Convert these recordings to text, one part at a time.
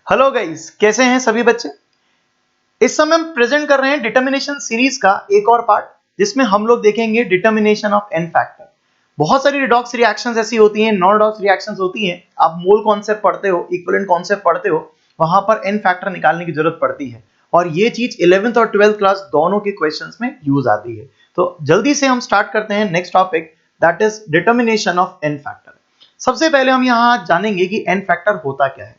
Hello guys, कैसे हैं सभी बच्चे। इस समय हम प्रेजेंट कर रहे हैं डिटर्मिनेशन सीरीज का एक और पार्ट, जिसमें हम लोग देखेंगे डिटर्मिनेशन ऑफ एन फैक्टर। बहुत सारी रिडॉक्स रिएक्शंस ऐसी होती हैं, नॉन रिडॉक्स रिएक्शंस होती हैं। आप मोल कॉन्सेप्ट पढ़ते हो, इक्विवेलेंट कॉन्सेप्ट पढ़ते हो, वहां पर एन फैक्टर निकालने की जरूरत पड़ती है और ये चीज 11th और 12th क्लास दोनों के क्वेश्चंस में यूज आती है। तो जल्दी से हम स्टार्ट करते हैं next topic, that is determination of n factor. सबसे पहले हम यहाँ जानेंगे कि एन फैक्टर होता क्या है।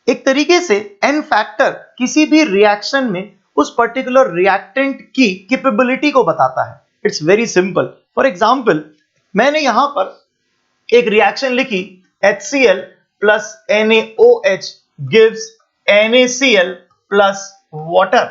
एक तरीके से एन फैक्टर किसी भी रिएक्शन में उस पर्टिकुलर रिएक्टेंट की कैपेबिलिटी को बताता है। It's very simple. For example, मैंने यहां पर एक रिएक्शन लिखी, HCl plus NaOH gives NaCl plus water.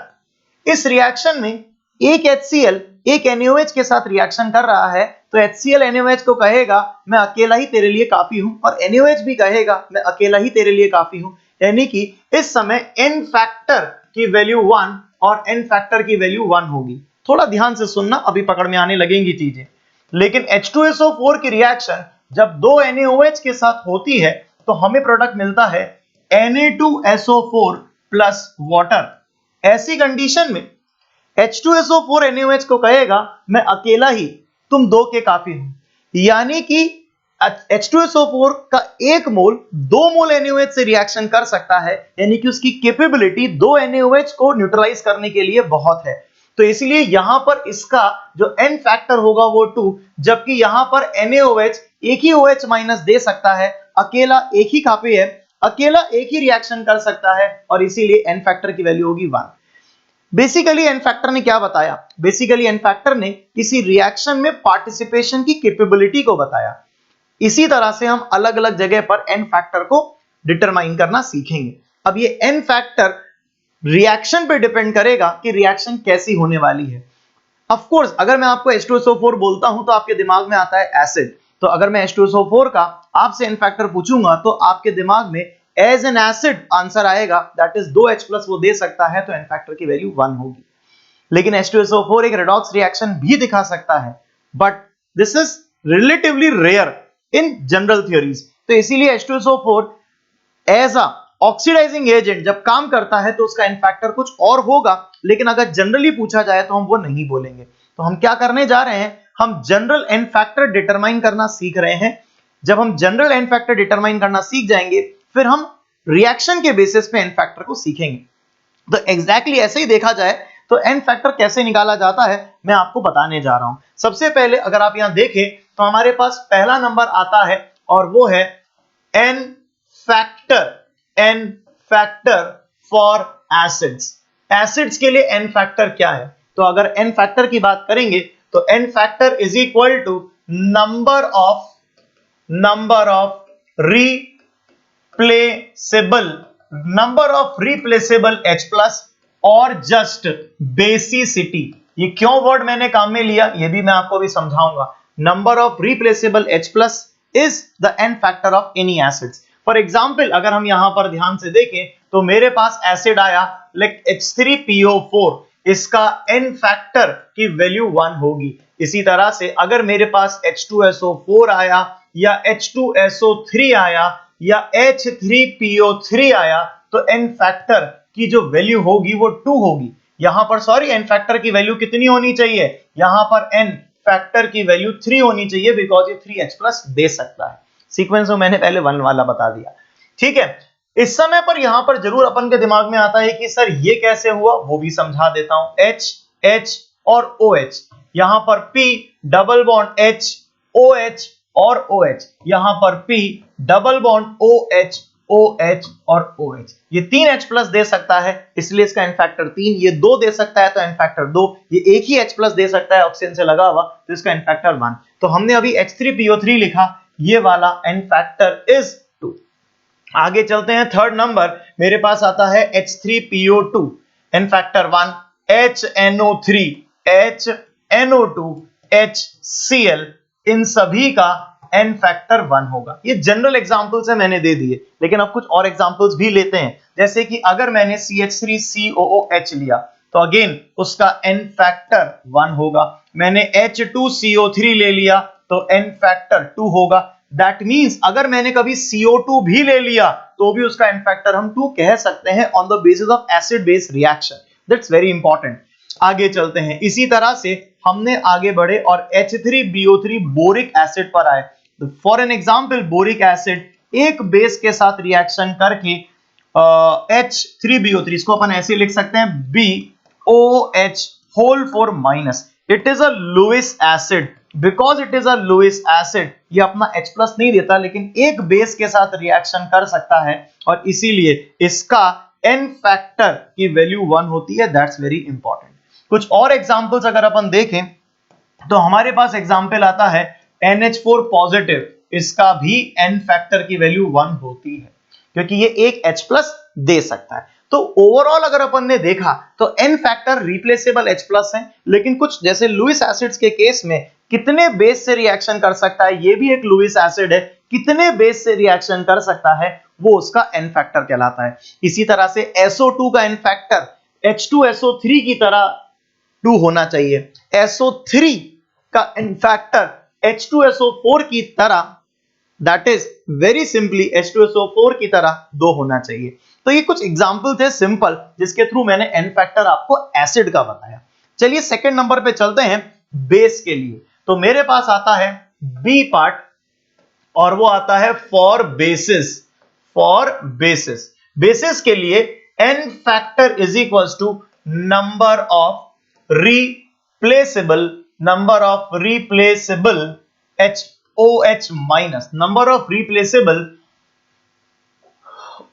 इस रिएक्शन में एक HCl एक NaOH के साथ रिएक्शन कर रहा है, तो HCl NaOH को कहेगा मैं अकेला ही तेरे लिए काफी हूं, और NaOH भी कहेगा मैं अकेला ही तेरे लिए काफी हूं। यानी कि इस समय n फैक्टर की वैल्यू 1 और n फैक्टर की वैल्यू 1 होगी। थोड़ा ध्यान से सुनना, अभी पकड़ में आने लगेंगी चीजें। लेकिन H2SO4 की रिएक्शन जब दो NaOH के साथ होती है तो हमें प्रोडक्ट मिलता है Na2SO4 प्लस वाटर। ऐसी कंडीशन में H2SO4 NaOH को कहेगा मैं अकेला ही तुम दो के काफी हूं। यानी कि H2SO4 का एक मोल 2 मोल NaOH से रिएक्शन कर सकता है, यानी कि उसकी कैपेबिलिटी 2 NaOH को न्यूट्रलाइज करने के लिए बहुत है। तो इसलिए यहां पर इसका जो n फैक्टर होगा वो 2, जबकि यहां पर NaOH एक ही OH माइनस दे सकता है, अकेला एक ही काफी है, अकेला एक ही रिएक्शन कर सकता है, और इसीलिए n फैक्टर की वैल्यू होगी 1। बेसिकली एन फैक्टर ने क्या बताया? बेसिकली एन फैक्टर ने किसी रिएक्शन में पार्टिसिपेशन की कैपेबिलिटी को बताया। इसी तरह से हम अलग अलग जगह पर एन फैक्टर को डिटरमाइन करना सीखेंगे। अब ये एन फैक्टर रिएक्शन पे डिपेंड करेगा कि रिएक्शन कैसी होने वाली है। ऑफ कोर्स, अगर मैं आपको H2SO4 बोलता हूं तो आपके दिमाग में आता है एसिड। तो अगर मैं H2SO4 का आपसे एन फैक्टर पूछूंगा तो आपके दिमाग में एज एन एसिड आंसर आएगा, दैट इज 2H+ वो दे सकता है, तो एन फैक्टर की वैल्यू 1 होगी। लेकिन H2SO4 एक रेडॉक्स रिएक्शन भी दिखा सकता है, but this is relatively rare in general theories. तो इसीलिए H2SO4 as a oxidising agent जब काम करता है तो उसका एन फैक्टर कुछ और होगा, लेकिन अगर जनरली पूछा जाए तो हम वो नहीं बोलेंगे। तो हम क्या करने जा रहे हैं, हम जनरल एन फैक्टर डिटरमाइन करना सीख रहे हैं। जब हम जनरल एन फैक्टर डिटरमाइन करना सीख जाएंगे, फिर हम रिएक्शन के बेसिस पे एन फैक्टर को सीखेंगे। तो एग्जैक्टली ऐसे ही देखा जाए तो एन फैक्टर कैसे निकाला जाता है मैं आपको बताने जा रहा हूं। सबसे पहले अगर आप यहां देखें तो हमारे पास पहला नंबर आता है और वो है n factor for acids. Acids के लिए एन फैक्टर क्या है? तो अगर एन फैक्टर की बात करेंगे तो N factor is equal to number of replaceable H+ और जस्ट बेसिसिटी। ये क्यों वर्ड मैंने काम में लिया ये भी मैं आपको भी समझाऊंगा। Number of replaceable H+ is the n factor of any acids. For example, अगर हम यहां पर ध्यान से देखें तो मेरे पास एसिड आया लाइक H3PO4, इसका एन फैक्टर की वैल्यू 1 होगी। इसी तरह से अगर मेरे पास H2SO4 आया या H2SO3 आया या H3PO3 आया तो एन फैक्टर की जो वैल्यू होगी वो 2 होगी। यहां पर सॉरी, एन फैक्टर की वैल्यू कितनी होनी चाहिए? यहां पर एन फैक्टर की वैल्यू 3 होनी चाहिए, बिकॉज ये 3H+ दे सकता है। सीक्वेंस में मैंने पहले 1 वाला बता दिया, ठीक है। इस समय पर यहां पर जरूर अपन के दिमाग में आता है कि सर ये कैसे हुआ, वो भी समझा देता हूं। H और OH, यहां पर P double bond H OH और OH, यहां पर P double bond OH OH और OH, ये 3H+ दे सकता है, इसलिए इसका एन फैक्टर 3। ये 2 दे सकता है तो एन फैक्टर 2। ये एक ही H+ दे सकता है ऑक्सीजन से लगा हुआ, तो इसका एन फैक्टर 1। तो हमने अभी H3PO3 लिखा, ये वाला एन फैक्टर इज 2। आगे चलते हैं, थर्ड नंबर मेरे पास आता है H3PO2, N factor 1, HNO3 HNO2 HCl, इन सभी का एन फैक्टर 1 होगा। ये जनरल एग्जांपल्स है, मैंने दे दिए, लेकिन अब कुछ और एग्जांपल्स भी लेते हैं। जैसे कि अगर मैंने CH3COOH लिया तो अगेन उसका एन फैक्टर 1 होगा। मैंने H2CO3 ले लिया तो एन फैक्टर 2 होगा। दैट मींस अगर मैंने कभी CO2 भी ले लिया तो भी उसका n फैक्टर हम 2 कह सकते हैं on the basis of acid base reaction. That's very important. आगे चलते हैं, इसी तरह से हमने आगे बढ़े और H3BO3 बोरिक एसिड पर आए। For an example, boric acid एक बेस के साथ रिएक्शन करके H3BO3, इसको अपन ऐसे लिख सकते हैं BOH whole 4 minus, it is a Lewis acid, because it is a Lewis acid ये अपना H प्लस नहीं देता लेकिन एक बेस के साथ रिएक्शन कर सकता है और इसीलिए इसका n फैक्टर की वैल्यू 1 होती है। That's very important. कुछ और एग्जांपल्स अगर अपन देखें तो हमारे पास एग्जांपल आता है NH4 पॉजिटिव, इसका भी n फैक्टर की वैल्यू 1 होती है क्योंकि ये एक H प्लस दे सकता है। तो ओवरऑल अगर अपन ने देखा तो n factor replaceable H plus है, लेकिन कुछ जैसे लुईस एसिड्स के केस में कितने बेस से रिएक्शन कर सकता है, ये भी एक लुईस एसिड है, कितने बेस से रिएक्शन कर सकता है वो उसका n फैक्टर कहलाता है। इसी तरह से SO2 का n फैक्टर H2SO3 की तरह 2 होना चाहिए, SO3 का n फैक्टर H2SO4 की तरह, that is very simply H2SO4 की तरह 2 होना चाहिए। तो ये कुछ एग्जांपल थे सिंपल जिसके थ्रू मैंने n फैक्टर आपको एसिड का बताया। चलिए सेकंड नंबर पे चलते हैं बेस के लिए। तो मेरे पास आता है बी पार्ट और वो आता है for bases. For bases, bases के लिए n factor is equals to number of replaceable OH minus, number of replaceable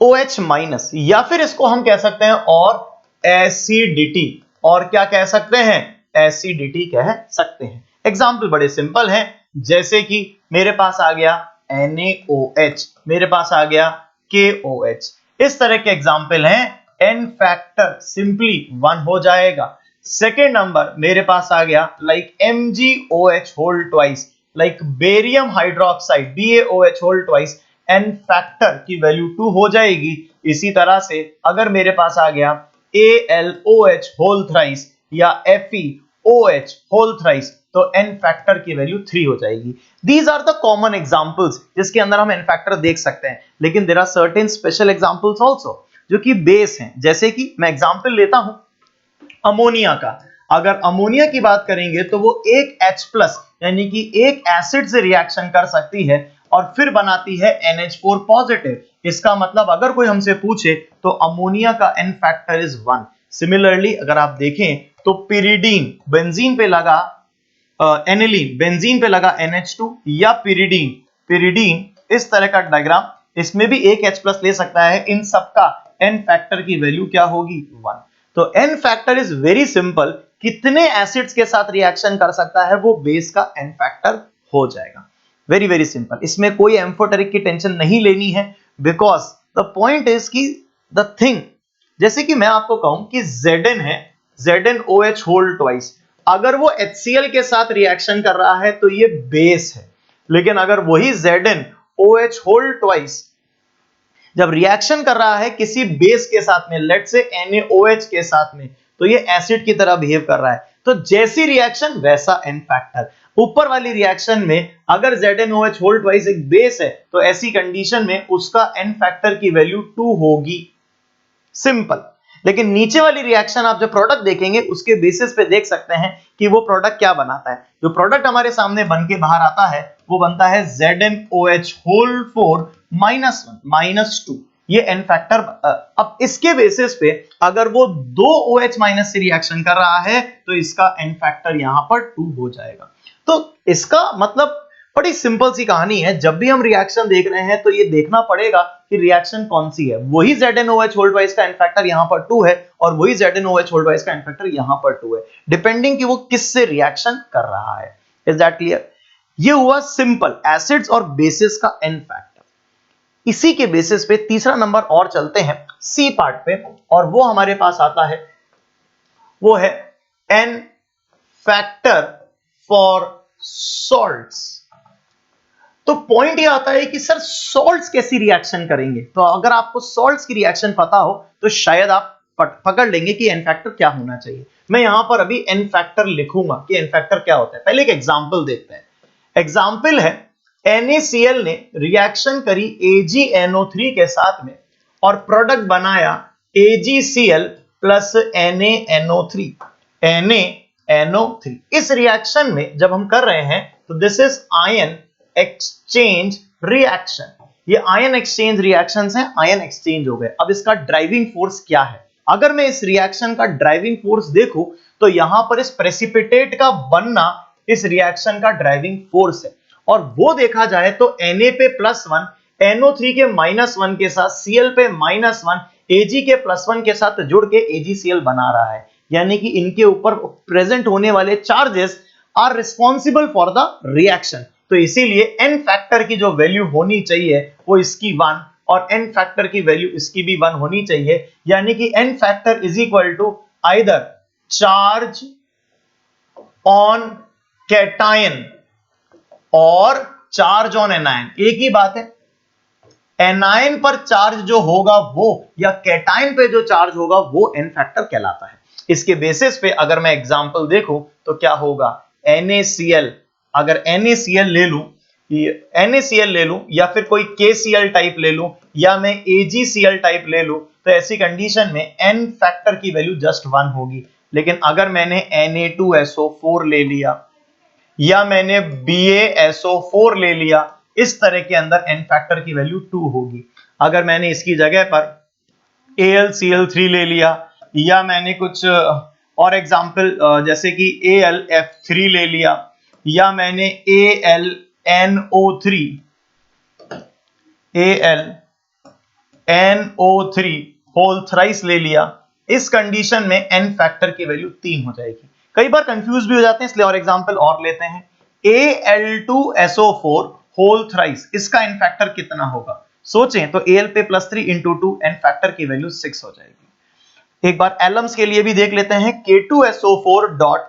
OH minus, या फिर इसको हम कह सकते हैं और एसिडिटी, और क्या कह सकते हैं, एसिडिटी कह सकते हैं। एग्जाम्पल बड़े सिंपल हैं, जैसे कि मेरे पास आ गया NaOH, मेरे पास आ गया KOH, इस तरह के एग्जाम्पल हैं। n फैक्टर सिंपली 1 हो जाएगा। सेकेंड नंबर मेरे पास आ गया like MgOH whole twice, like barium hydroxide BaOH whole twice, n factor की वैल्यू 2 हो जाएगी। इसी तरह से अगर मेरे पास आ गया AlOH होल थ्राइस या FeOH होल थ्राइस तो n फैक्टर की वैल्यू 3 हो जाएगी। These are the common examples जिसके अंदर हम n फैक्टर देख सकते हैं, लेकिन there are certain special examples also जो कि बेस हैं। जैसे कि मैं एग्जांपल लेता हूं अमोनिया का। अगर अमोनिया की बात करेंगे तो वो एक H प्लस यानी कि एक एसिड से रिएक्शन कर सकती है और फिर बनाती है NH4 पॉजिटिव। इसका मतलब अगर कोई हमसे पूछे तो अमोनिया का n फैक्टर इज 1। सिमिलरली अगर आप देखें तो पिरिडीन बेंजीन पे लगा, एनिलीन बेंजीन पे लगा NH2 या पिरिडीन इस तरह का डायग्राम, इसमें भी एक H प्लस ले सकता है। इन सबका n फैक्टर की वैल्यू क्या होगी, 1। तो n factor is very simple, कितने एसिड्स के साथ रिएक्शन कर सकता है वो बेस का n फैक्टर हो जाएगा। वेरी वेरी सिंपल, इसमें कोई एम्फोटेरिक की टेंशन नहीं लेनी है, बिकॉज द पॉइंट इज कि द थिंग, जैसे कि मैं आपको कहूं कि Zn है, ZnOH होल ट्वाइस, अगर वो HCl के साथ रिएक्शन कर रहा है तो ये बेस है, लेकिन अगर वही ZnOH होल ट्वाइस जब रिएक्शन कर रहा है किसी बेस के साथ में, लेट्स से NaOH के साथ में, तो ये एसिड की तरह बिहेव कर रहा है। तो जैसी रिएक्शन वैसा n फैक्टर। ऊपर वाली रिएक्शन में अगर ZnOH होल ट्वाइस एक बेस है तो ऐसी कंडीशन में उसका n फैक्टर की वैल्यू 2 होगी, सिंपल। लेकिन नीचे वाली रिएक्शन आप जो प्रोडक्ट देखेंगे उसके बेसिस पे देख सकते हैं कि वो प्रोडक्ट क्या बनाता है। जो प्रोडक्ट हमारे सामने बन के बाहर आता है वो बनता है ZnOH होल 4 -1 -2, ये n फैक्टर। अब इसके बेसिस पे अगर वो 2 OH माइनस से रिएक्शन कर रहा है तो इसका n फैक्टर यहां पर 2 हो जाएगा। तो इसका मतलब बड़ी सिंपल सी कहानी है, जब भी हम रिएक्शन देख रहे हैं तो ये देखना पड़ेगा कि रिएक्शन कौन सी है। वही ZnOH होल ट्वाइस का n फैक्टर यहां पर 2 है और वही ZnOH होल ट्वाइस का n फैक्टर यहां पर 2 है, डिपेंडिंग कि वो किससे रिएक्शन कर रहा है। Is that clear? ये हुआ सिंपल एसिड्स और बेसिस का n फैक्टर। इसी के बेसिस पे तीसरा नंबर और चलते हैं सी पार्ट पे, और वो हमारे पास आता है, वो है n फैक्टर फॉर सॉल्ट्स। तो पॉइंट ये आता है कि सर सॉल्ट्स कैसी रिएक्शन करेंगे। तो अगर आपको सॉल्ट्स की रिएक्शन पता हो तो शायद आप पकड़ लेंगे कि n फैक्टर क्या होना चाहिए। मैं यहां पर अभी n फैक्टर लिखूंगा कि n फैक्टर क्या होता है। पहले एक एग्जांपल देखते हैं। एग्जांपल है NaCl ने रिएक्शन करी AgNO3 के साथ में और प्रोडक्ट बनाया AgCl प्लस NaNO3 NaNO3। इस रिएक्शन में जब हम कर रहे हैं तो this is ion exchange reaction. ये आयन एक्सचेंज रिएक्शंस हैं, आयन एक्सचेंज हो गए। अब इसका ड्राइविंग फोर्स क्या है? अगर मैं इस रिएक्शन का ड्राइविंग फोर्स देखूं तो यहां पर इस प्रेसिपिटेट का बनना इस रिएक्शन का ड्राइविंग फोर्स है, और वो देखा जाए तो Na पे +1 NO3 के -1 के साथ Cl पे -1 Ag के +1 के साथ जुड़ के AgCl बना रहा है। यानी कि इनके ऊपर प्रेजेंट होने वाले charges are responsible for the reaction. तो इसीलिए n फैक्टर की जो वैल्यू होनी चाहिए वो इसकी 1 और n फैक्टर की वैल्यू इसकी भी 1 होनी चाहिए। यानी कि n factor is equal to either charge on cation और चार्ज ऑन एनायन। एक ही बात है, एनायन पर चार्ज जो होगा वो या कैटायन पे जो चार्ज होगा वो n फैक्टर कहलाता है। इसके बेसिस पे अगर मैं एग्जांपल देखूं तो क्या होगा, NaCl, अगर NaCl ले लूं या फिर कोई KCl टाइप ले लूं या मैं AgCl टाइप ले लूं तो ऐसी कंडीशन में n फैक्टर की वैल्यू जस्ट 1 होगी। लेकिन अगर मैंने Na2SO4 ले लिया या मैंने BaSO4 ले लिया, इस तरह के अंदर n फैक्टर की वैल्यू 2 होगी। अगर मैंने इसकी जगह पर AlCl3 ले लिया या मैंने कुछ और एग्जांपल जैसे कि AlF3 ले लिया या मैंने AlNO3 होल थ्राइस ले लिया, इस कंडीशन में n फैक्टर की वैल्यू 3 हो जाएगी। कई बार कंफ्यूज भी हो जाते हैं, इसलिए और एग्जांपल और लेते हैं। Al2SO4 होल थ्राइस, इसका n फैक्टर कितना होगा? सोचें तो Al पे +3 इंटू 2, n फैक्टर की वैल्यू 6 हो जाएगी। एक बार एलम्स के लिए भी देख लेते हैं। K2SO4 dot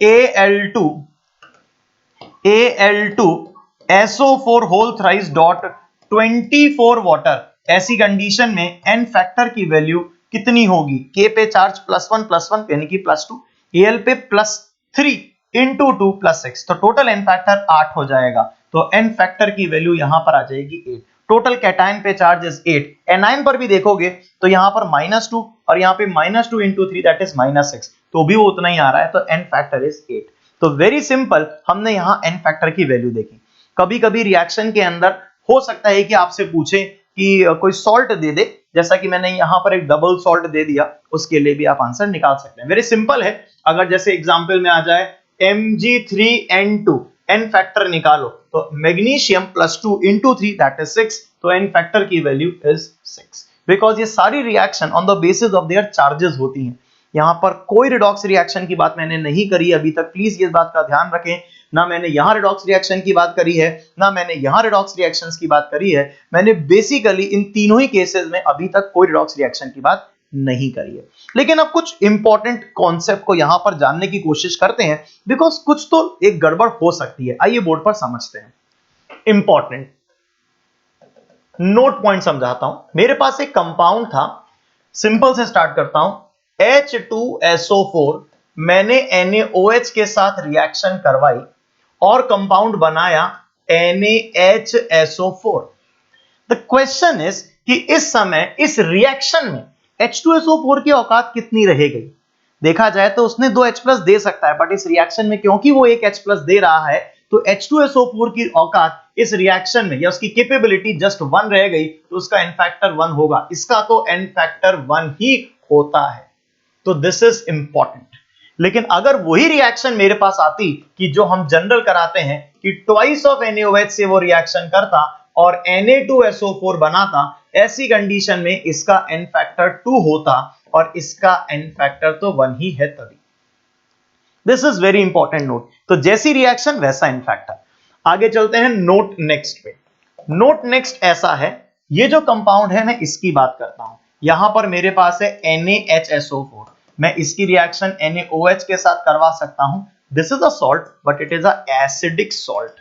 Al2SO4 whole thrice dot 24 water, ऐसी कंडीशन में n फैक्टर की वैल्यू कितनी होगी? K पे चार्ज +1 यानी कि +2, Al पे +3 इंटू 2 +6, तो टोटल n फैक्टर 8 हो जाएगा। तो n फैक्टर की वैल्यू यहां पर आ जाएगी 8। टोटल कैटायन पे चार्ज इज 8। एनायन पर भी देखोगे तो यहां पर -2 और यहां पे -2 इंटू 3 दैट इज -6, तो भी वो उतना ही आ रहा है, तो n फैक्टर इज 8। तो वेरी सिंपल, हमने यहां n फैक्टर की वैल्यू देखी। कभी कभी रिएक्शन के अंदर हो सकता है कि आपसे पूछे कि कोई सॉल्ट दे दे, जैसा कि मैंने यहां पर एक डबल सॉल्ट दे दिया, उसके लिए भी आप आंसर निकाल सकते हैं। वेरी सिंपल है। अगर जैसे एग्जांपल में आ जाए Mg3N2, n फैक्टर निकालो तो मैग्नीशियम +2 इंटू 3 दैट इज 6, तो n फैक्टर की वैल्यू इज 6। बिकॉज ये सारी reaction on the basis of their charges होती हैं। यहां पर कोई रिडॉक्स रिएक्शन की बात मैंने नहीं करी अभी तक, प्लीज इस बात का ध्यान रखें। ना मैंने यहां रिडॉक्स रिएक्शन की बात करी है, ना मैंने यहां रिडॉक्स रिएक्शंस की बात करी है। मैंने बेसिकली इन तीनों ही केसेस में अभी तक कोई रिडॉक्स रिएक्शन की बात नहीं करी है। लेकिन अब कुछ इंपॉर्टेंट कॉन्सेप्ट को यहां पर जानने की कोशिश करते हैं, बिकॉज कुछ तो एक गड़बड़ हो सकती है। आइए बोर्ड पर समझते हैं। इंपॉर्टेंट नोट पॉइंट समझाता हूं। मेरे पास एक कंपाउंड था, सिंपल से स्टार्ट करता हूं। H2SO4, मैंने NaOH के साथ रिएक्शन करवाई और कंपाउंड बनाया NaHSO4। द क्वेश्चन इज कि इस समय इस रिएक्शन में H2SO4 की औकात कितनी रह गई? देखा जाए तो उसने 2 H+ दे सकता है, बट इस रिएक्शन में क्योंकि वो 1 H+ दे रहा है तो H2SO4 की औकात इस रिएक्शन में या उसकी कैपेबिलिटी जस्ट 1 रह गई, तो उसका n फैक्टर 1 होगा। इसका तो n फैक्टर 1 ही होता है। तो दिस इज इंपॉर्टेंट। लेकिन अगर वही रिएक्शन मेरे पास आती कि जो हम जनरल कराते हैं कि ट्वाइस ऑफ NaOH से वो रिएक्शन करता और Na2SO4 बनाता, ऐसी कंडीशन में इसका n फैक्टर 2 होता और इसका n फैक्टर तो 1 ही है तभी। This is very important note. तो जैसी रिएक्शन वैसा n फैक्टर। आगे चलते हैं नोट नेक्स्ट पे। नोट नेक्स्ट ऐसा है, ये जो कंपाउंड है मैं इसकी बात करता हूं। यहां पर मेरे पास है NaHSO4, मैं इसकी रिएक्शन NaOH के साथ करवा सकता हूं। This is a salt but it is a acidic salt,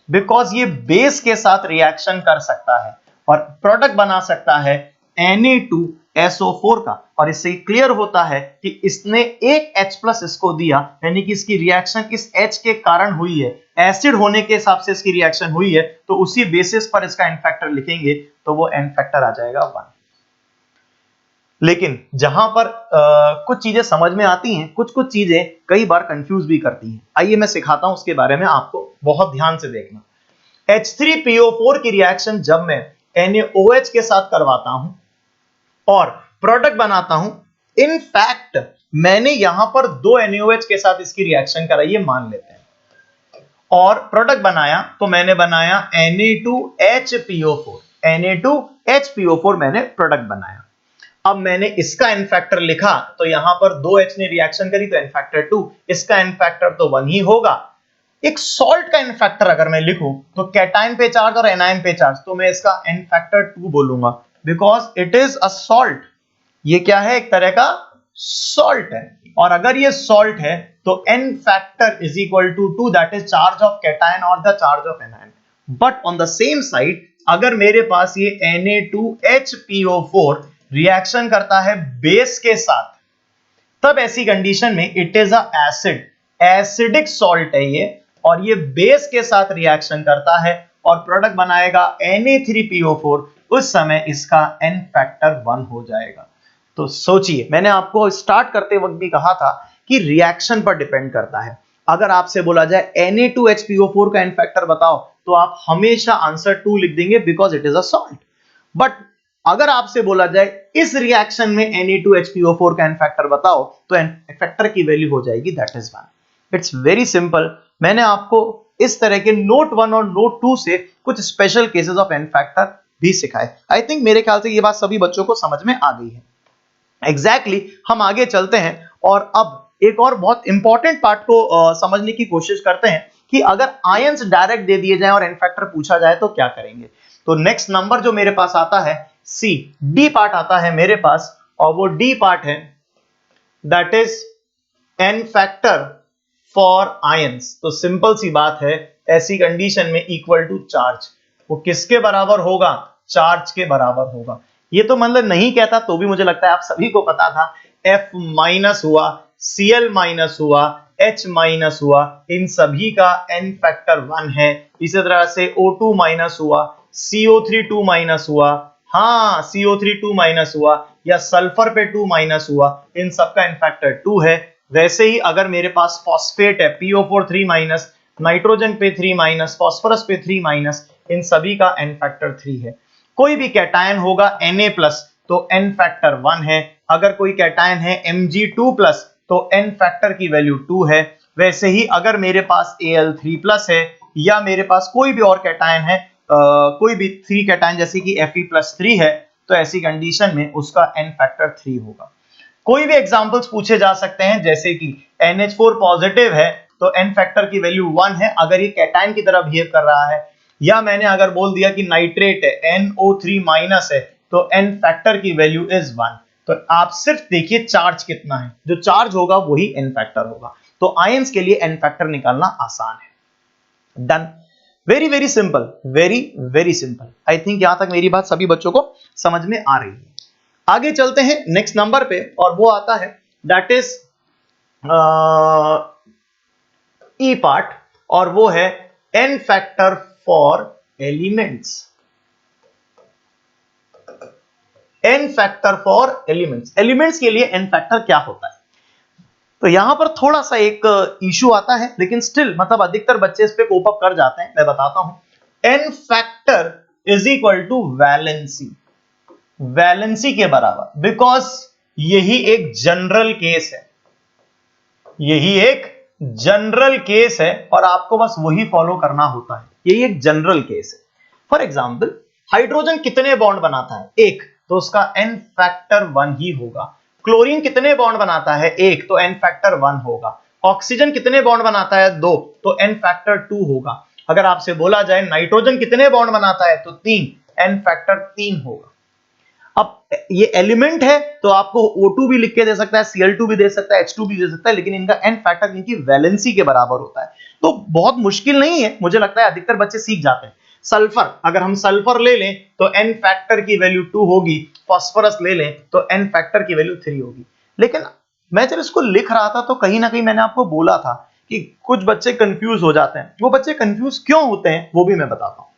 because ये बेस के साथ रिएक्शन कर सकता है और प्रोडक्ट बना सकता है Na2SO4 का, और इससे क्लियर होता है कि इसने एक H+ इसको दिया, यानी कि इसकी रिएक्शन इस H के कारण हुई है, एसिड होने के हिसाब से इसकी रिएक्शन हुई है, तो उसी बेसिस पर इसका एन फैक्टर लिखेंगे तो वो एन फैक्टर आ जाएगा 1। लेकिन जहां पर कुछ चीजें समझ में आती हैं, कुछ चीजें कई बार कंफ्यूज भी करती हैं। आइए मैं सिखाता हूं उसके बारे में, आपको बहुत ध्यान से देखना। H3PO4 की रिएक्शन जब मैं NaOH के साथ करवाता हूं और प्रोडक्ट बनाता हूं, इन फैक्ट मैंने यहां पर 2 NaOH के साथ इसकी रिएक्शन कराई है मान लेते हैं, और प्रोडक्ट बनाया तो मैंने बनाया Na2HPO4, Na2HPO4 मैंने प्रोडक्ट बनाया। अब मैंने इसका एन फैक्टर लिखा तो यहां पर 2H ने रिएक्शन करी तो एन फैक्टर 2, इसका एन फैक्टर तो 1 ही होगा। एक सॉल्ट का एन फैक्टर अगर मैं लिखूं तो कैटायन पे चार्ज और एनायन पे चार्ज, तो मैं इसका एन फैक्टर 2 बोलूंगा, because it is a salt. ये क्या है? एक तरह का सॉल्ट है, और अगर ये सॉल्ट है तो N factor is equal to 2, that is charge of cation और the charge of anion. But on the same side अगर मेरे पास ये Na2HPO4 रिएक्शन करता है बेस के साथ, तब ऐसी कंडीशन में it is a acid, acidic salt है ये, और ये बेस के साथ रिएक्शन करता है और प्रोडक्ट बनाएगा Na3PO4, उस समय इसका एन फैक्टर 1 हो जाएगा। तो सोचिए, मैंने आपको स्टार्ट करते वक्त भी कहा था कि रिएक्शन पर डिपेंड करता है। अगर आपसे बोला जाए Na2HPO4 का एन फैक्टर बताओ, तो आप हमेशा आंसर 2 लिख देंगे, because it is a salt. But अगर आपसे बोला जाए इस रिएक्शन में Na2HPO4 का एन फैक्टर बताओ, तो एन फैक्टर की वैल्यू हो जाएगी that is 1। It's very simple. मैंने आपको इस तरह के नोट 1 और नोट 2 से कुछ special cases of n factor भी सिखाए। आई थिंक मेरे ख्याल से ये बात सभी बच्चों को समझ में आ गई है। एग्जैक्टली हम आगे चलते हैं और अब एक और बहुत इंपॉर्टेंट पार्ट को समझने की कोशिश करते हैं कि अगर आयंस डायरेक्ट दे दिए जाएं और एन फैक्टर पूछा जाए तो क्या करेंगे। तो नेक्स्ट नंबर जो मेरे पास आता है सी, डी पार्ट आता है मेरे पास, और वो डी पार्ट है that is an factor for ions. तो सिंपल सी बात है, ऐसी कंडीशन में इक्वल टू चार्ज, वो किसके बराबर होगा? चार्ज के बराबर होगा। ये तो मतलब नहीं कहता तो भी मुझे लगता है आप सभी को पता था। F माइनस हुआ, Cl माइनस हुआ, H माइनस हुआ, इन सभी का n फैक्टर 1 है। इसी तरह से O2 माइनस हुआ, CO3 2 माइनस हुआ, हाँ CO3 2 माइनस हुआ, या सल्फर पे 2 माइनस हुआ, इन सबका n फैक्टर 2 है। वैसे ही अगर मेरे पास फॉस्फेट है, PO4 3 माइनस, नाइट्रोजन पे 3 माइनस, फास्फोरस पे 3 माइनस, इन सभी का n फैक्टर 3 है। कोई भी कैटायन होगा Na+ तो n फैक्टर 1 है। अगर कोई कैटायन है Mg2+ तो n फैक्टर की वैल्यू 2 है। वैसे ही अगर मेरे पास Al3+ है, या मेरे पास कोई भी और कैटायन है, कोई भी 3 कैटायन जैसे कि Fe+3 है, तो ऐसी कंडीशन में उसका n फैक्टर 3 होगा। कोई भी एग्जांपल्स पूछे जा सकते हैं, जैसे कि NH4 पॉजिटिव है तो n फैक्टर की वैल्यू 1 है अगर ये कैटायन की तरह बिहेव कर रहा है, या मैंने अगर बोल दिया कि नाइट्रेट है NO3- है तो n फैक्टर की वैल्यू इज 1। तो आप सिर्फ देखिए चार्ज कितना है, जो चार्ज होगा वही n फैक्टर होगा। तो आयंस के लिए n फैक्टर निकालना आसान है। Done, very very simple, very very simple. I think यहां तक मेरी बात सभी बच्चों को समझ में आ रही है। आगे चलते हैं नेक्स्ट नंबर पे, और वो आता है दैट इज ई पार्ट, और वो है n factor for elements. N factor for elements, elements के लिए एन फैक्टर क्या होता है? तो यहां पर थोड़ा सा एक इशू आता है, लेकिन स्टिल मतलब अधिकतर बच्चे इस पे कोप अप कर जाते हैं। मैं बताता हूं। N factor is equal to valency, valency के बराबर, बिकॉज यही एक जनरल केस है, यही एक जनरल केस है, और आपको बस वही फॉलो करना होता है। यही एक जनरल केस है। फॉर एग्जाम्पल, हाइड्रोजन कितने बॉन्ड बनाता है? एक, तो उसका एन फैक्टर 1 ही होगा। क्लोरीन कितने बॉन्ड बनाता है? एक, तो एन फैक्टर 1 होगा। ऑक्सीजन कितने बॉन्ड बनाता है? 2, तो एन फैक्टर 2 होगा। अगर आपसे बोला जाए नाइट्रोजन कितने बॉन्ड बनाता है, तो 3, एन फैक्टर 3 होगा। अब ये एलिमेंट है तो आपको O2 भी लिख के दे सकता है, Cl2 भी दे सकता है, H2 भी दे सकता है, लेकिन इनका एन फैक्टर इनकी वैलेंसी के बराबर होता है। तो बहुत मुश्किल नहीं है, मुझे लगता है अधिकतर बच्चे सीख जाते हैं। सल्फर, अगर हम सल्फर ले लें तो एन फैक्टर की वैल्यू 2 होगी, फास्फोरस ले लें तो n फैक्टर की वैल्यू 3 होगी। लेकिन मैं जब इसको लिख रहा था तो कहीं ना कहीं मैंने आपको बोला था कि कुछ बच्चे कंफ्यूज हो जाते हैं। वो बच्चे कंफ्यूज क्यों होते हैं वो भी मैं बताता हूं।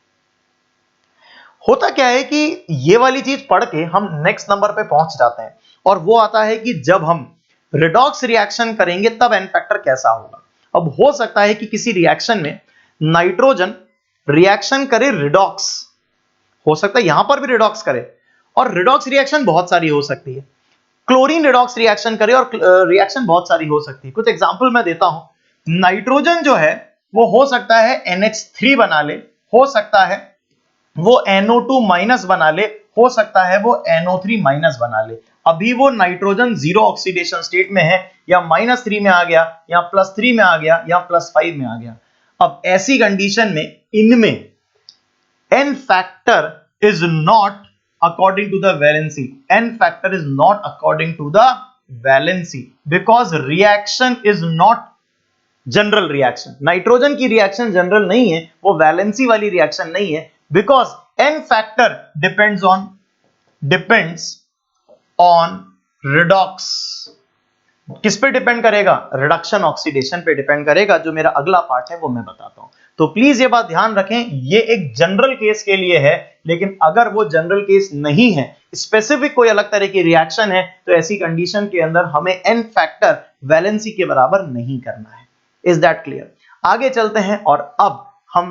होता क्या है कि ये वाली चीज पढ़ के हम नेक्स्ट नंबर पे पहुंच जाते हैं और वो आता है कि जब हम रिडॉक्स रिएक्शन करेंगे तब n फैक्टर कैसा होगा। अब हो सकता है कि किसी रिएक्शन में नाइट्रोजन रिएक्शन करे रिडॉक्स, हो सकता है यहां पर भी रिडॉक्स करे, और रिडॉक्स रिएक्शन बहुत सारी हो सकती है। क्लोरीन रिडॉक्स रिएक्शन करे और रिएक्शन बहुत सारी हो सकती है। कुछ एग्जांपल मैं देता हूं। नाइट्रोजन जो है वो हो सकता है NH3 बना ले, हो सकता है वो NO2 माइनस बना ले, हो सकता है वो NO3 माइनस बना ले। अभी वो नाइट्रोजन जीरो ऑक्सीडेशन स्टेट में है, या -3 में आ गया, या +3 में आ गया, या +5 में आ गया। अब ऐसी कंडीशन में इनमें n factor is not according to the valency. N factor is not according to the valency because reaction is not general reaction. Nitrogen की रिएक्शन जनरल नहीं है, वो वैलेंसी वाली रिएक्शन नहीं है, because n factor depends on redox. किस पे depend करेगा? रिडक्शन ऑक्सीडेशन पे डिपेंड करेगा, जो मेरा अगला पार्ट है वो मैं बताता हूं। तो प्लीज ये बात ध्यान रखें, ये एक जनरल केस के लिए है, लेकिन अगर वो जनरल केस नहीं है, स्पेसिफिक कोई अलग तरह की रिएक्शन है, तो ऐसी कंडीशन के अंदर हमें n फैक्टर वैलेंसी के बराबर नहीं करना है। Is that clear? आगे चलते हैं और अब हम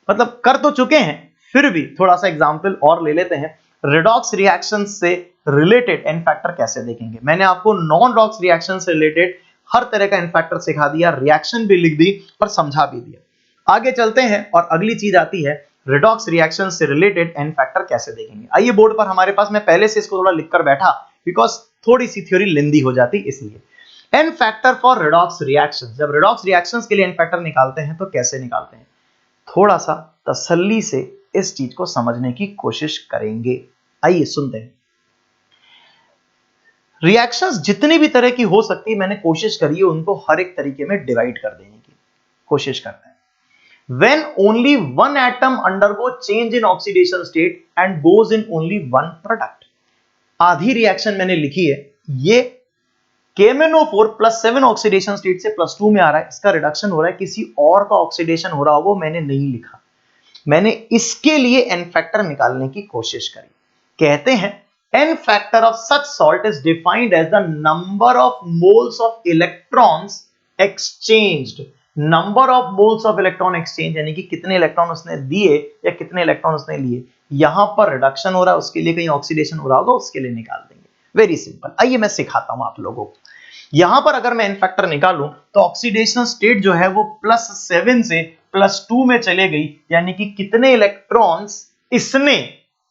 मतलब कर तो चुके हैं, फिर भी थोड़ा सा एग्जांपल और ले लेते हैं। रिडॉक्स रिएक्शन से रिलेटेड n फैक्टर कैसे देखेंगे। मैंने आपको नॉन रिडॉक्स रिएक्शन से रिलेटेड हर तरह का n फैक्टर सिखा दिया, रिएक्शन भी लिख दी और समझा भी दिया। आगे चलते हैं और अगली चीज आती है रिडॉक्स रिएक्शन से रिलेटेड n फैक्टर कैसे देखेंगे। आइए बोर्ड पर हमारे पास, मैं पहले से इसको थोड़ा लिखकर बैठा बिकॉज थोड़ी सी थ्योरी लेंदी हो जाती इसलिए। n factor for redox reaction, जब रिडॉक्स रिएक्शंस के लिए n फैक्टर निकालते हैं तो कैसे निकालते हैं, थोड़ा सा तसल्ली से इस चीज को समझने की कोशिश करेंगे। आइए सुनते हैं। रिएक्शंस जितनी भी तरह की हो सकती है मैंने कोशिश करी है उनको हर एक तरीके में डिवाइड कर देने की कोशिश करते हैं। When only one atom undergo change in oxidation state and goes in only one product, आधी रिएक्शन मैंने लिखी है, ये KMnO4 +7 ऑक्सीडेशन स्टेट से +2 में आ रहा है, इसका रिडक्शन हो रहा है, किसी और का ऑक्सीडेशन हो रहा हो वो मैंने नहीं लिखा, मैंने इसके लिए n फैक्टर निकालने की कोशिश करी। कहते हैं n factor of such salt is defined as the number of moles of electrons exchanged. Number of moles of electron exchange यानी कि कितने इलेक्ट्रॉन उसने दिए या कितने इलेक्ट्रॉन उसने लिए। यहां पर रिडक्शन हो रहा है, उसके लिए कहीं ऑक्सीडेशन हो रहा होगा, उसके लिए निकाल देंगे। Very simple. आइए मैं सिखाता हूं आप लोगों को। यहां पर अगर मैं n फैक्टर निकालूं तो ऑक्सीडेशन स्टेट जो है वो +7 से +2 में चले गई, यानी कि कितने इलेक्ट्रॉन्स इसने